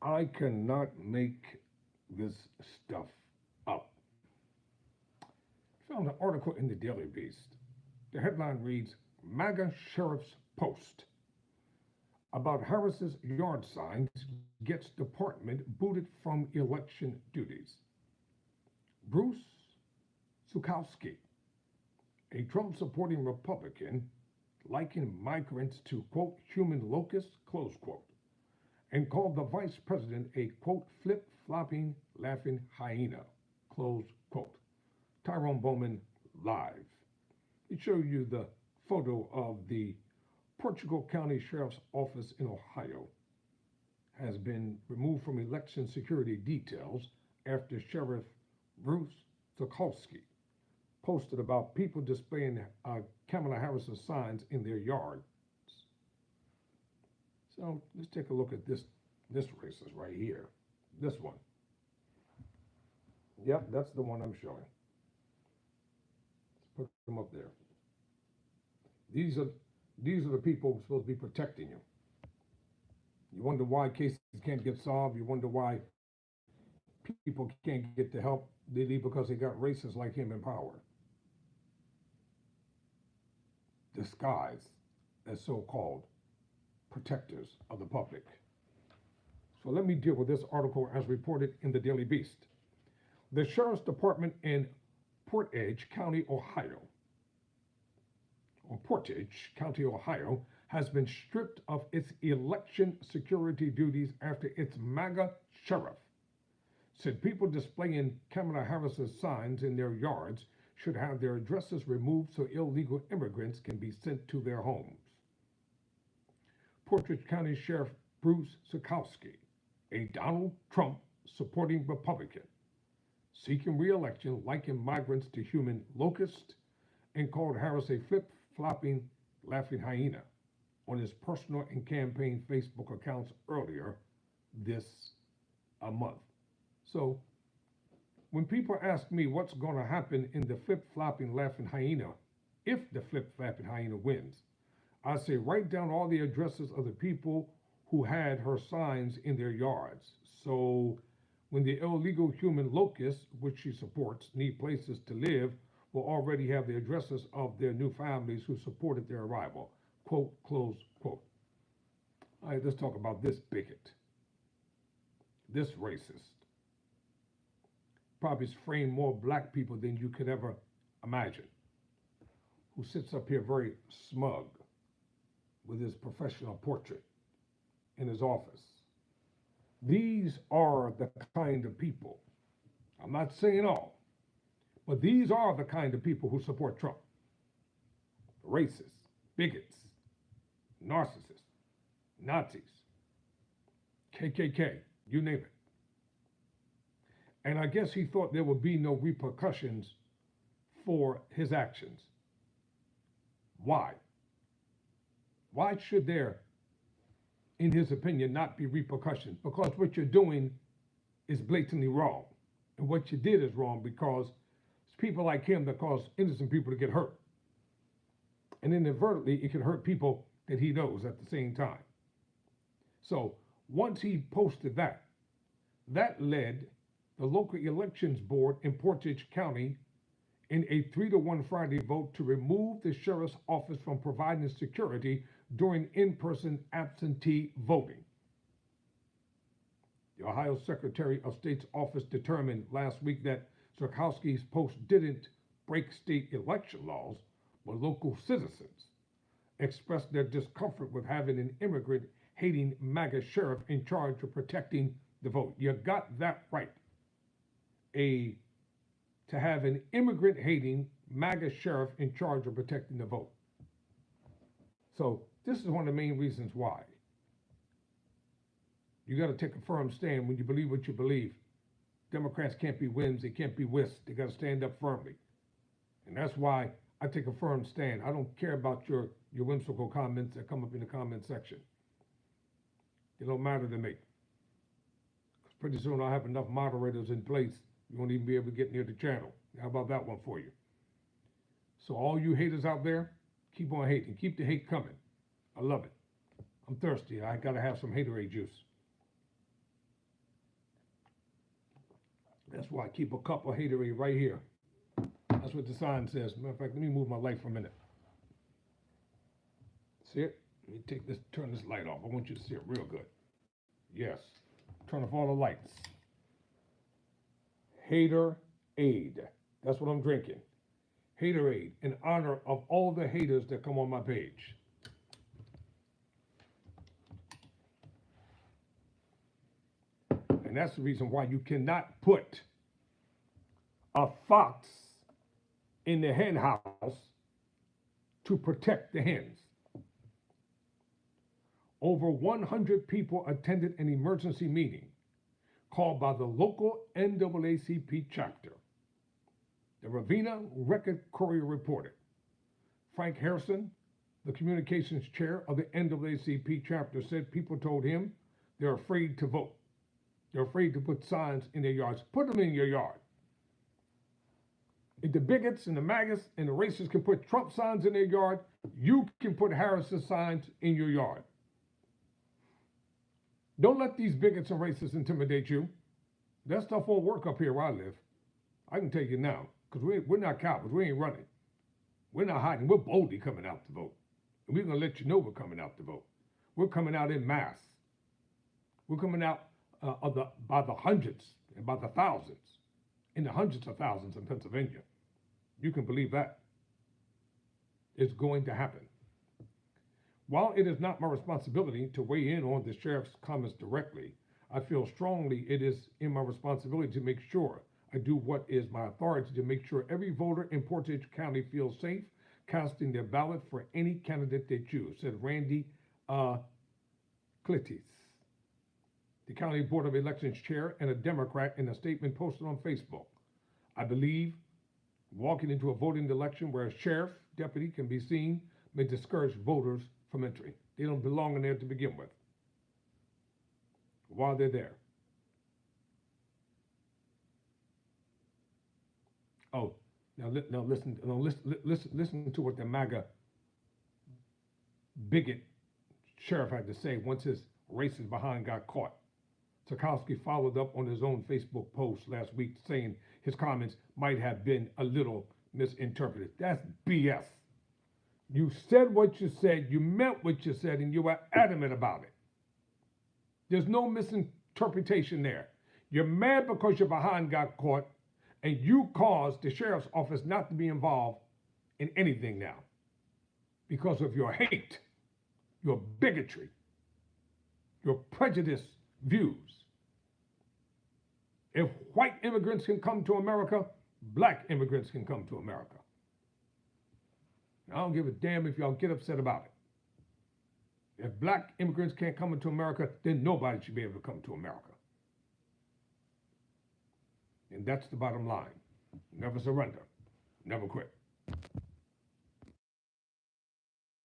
I cannot make this stuff up. Found an article in the Daily Beast. The headline reads MAGA Sheriff's Post about Harris's yard signs gets department booted from election duties. Bruce Zukowski, a Trump supporting Republican, likened migrants to, quote, human locusts, close quote, and called the vice president a, quote, flip flopping, laughing hyena, close quote. Tyrone Bowman live. It shows you the photo of the Portugal County Sheriff's Office in Ohio has been removed from election security details after Sheriff Bruce Zukowski posted about people displaying Kamala Harris's signs in their yards. So let's take a look at this racist right here. This one. Yep, that's the one I'm showing. Let's put them up there. These are the people who are supposed to be protecting you. You wonder why cases can't get solved. You wonder why people can't get the help they need because they got racists like him in power, disguised as so-called protectors of the public. So let me deal with this article as reported in the Daily Beast. The Sheriff's Department in Portage County, Ohio, has been stripped of its election security duties after its MAGA sheriff said people displaying Kamala Harris's signs in their yards should have their addresses removed so illegal immigrants can be sent to their homes. Portage County Sheriff Bruce Zukowski, a Donald Trump supporting Republican, seeking re-election, likened migrants to human locusts and called Harris a flip-flopping, laughing hyena on his personal and campaign Facebook accounts earlier this month. So when people ask me what's going to happen in the flip-flopping, laughing hyena, if the flip-flopping hyena wins, I say write down all the addresses of the people who had her signs in their yards. So when the illegal human locusts, which she supports, need places to live, will already have the addresses of their new families who supported their arrival. Quote, close quote. All right, let's talk about this bigot, this racist. Probably has framed more black people than you could ever imagine, who sits up here very smug with his professional portrait in his office. These are the kind of people, I'm not saying all, but these are the kind of people who support Trump. Racists, bigots, narcissists, Nazis, KKK, you name it. And I guess he thought there would be no repercussions for his actions. Why? Why should there, in his opinion, not be repercussions? Because what you're doing is blatantly wrong. And what you did is wrong because it's people like him that cause innocent people to get hurt. And inadvertently, it can hurt people that he knows at the same time. So once he posted that, that led the local elections board in Portage County in a 3-1 Friday vote to remove the sheriff's office from providing security during in-person absentee voting. The Ohio Secretary of State's office determined last week that Zukowski's post didn't break state election laws, but local citizens expressed their discomfort with having an immigrant-hating MAGA sheriff in charge of protecting the vote. You got that right. To have an immigrant-hating MAGA sheriff in charge of protecting the vote. So this is one of the main reasons why. You got to take a firm stand when you believe what you believe. Democrats can't be whims, they can't be whisked. They got to stand up firmly. And that's why I take a firm stand. I don't care about your whimsical comments that come up in the comment section. They don't matter to me. Because pretty soon I'll have enough moderators in place, you won't even be able to get near the channel. How about that one for you? So all you haters out there, keep on hating. Keep the hate coming. I love it. I'm thirsty. I got to have some haterade juice. That's why I keep a cup of haterade right here. That's what the sign says. Matter of fact, let me move my light for a minute. See it? Let me take this, turn this light off. I want you to see it real good. Yes. Turn off all the lights. Hater aid. That's what I'm drinking. Haterade, in honor of all the haters that come on my page. And that's the reason why you cannot put a fox in the hen house to protect the hens. Over 100 people attended an emergency meeting called by the local NAACP chapter. The Ravenna Record Courier reported. Frank Harrison, the communications chair of the NAACP chapter, said people told him they're afraid to vote. They're afraid to put signs in their yards. Put them in your yard. If the bigots and the MAGAs and the racists can put Trump signs in their yard, you can put Harrison signs in your yard. Don't let these bigots and racists intimidate you. That stuff won't work up here where I live. I can tell you now, because we're not cowards. We ain't running. We're not hiding. We're boldly coming out to vote. And we're going to let you know we're coming out to vote. We're coming out in mass. We're coming out by the hundreds and by the thousands, in the hundreds of thousands in Pennsylvania. You can believe that. It's going to happen. While it is not my responsibility to weigh in on the sheriff's comments directly, I feel strongly it is in my responsibility to make sure I do what is my authority to make sure every voter in Portage County feels safe casting their ballot for any candidate they choose, said Randy Clittis, the County Board of Elections chair and a Democrat, in a statement posted on Facebook. I believe walking into a voting election where a sheriff deputy can be seen may discourage voters from entry. They don't belong in there to begin with while they're there. Oh, now listen to what the MAGA bigot sheriff had to say once his racist behind got caught. Tarkowski followed up on his own Facebook post last week saying his comments might have been a little misinterpreted. That's BS. You said what you said, you meant what you said, and you were adamant about it. There's no misinterpretation there. You're mad because your behind got caught, and you caused the sheriff's office not to be involved in anything now because of your hate, your bigotry, your prejudiced views. If white immigrants can come to America, black immigrants can come to America. I don't give a damn if y'all get upset about it. If black immigrants can't come into America, then nobody should be able to come to America. And that's the bottom line. Never surrender, never quit.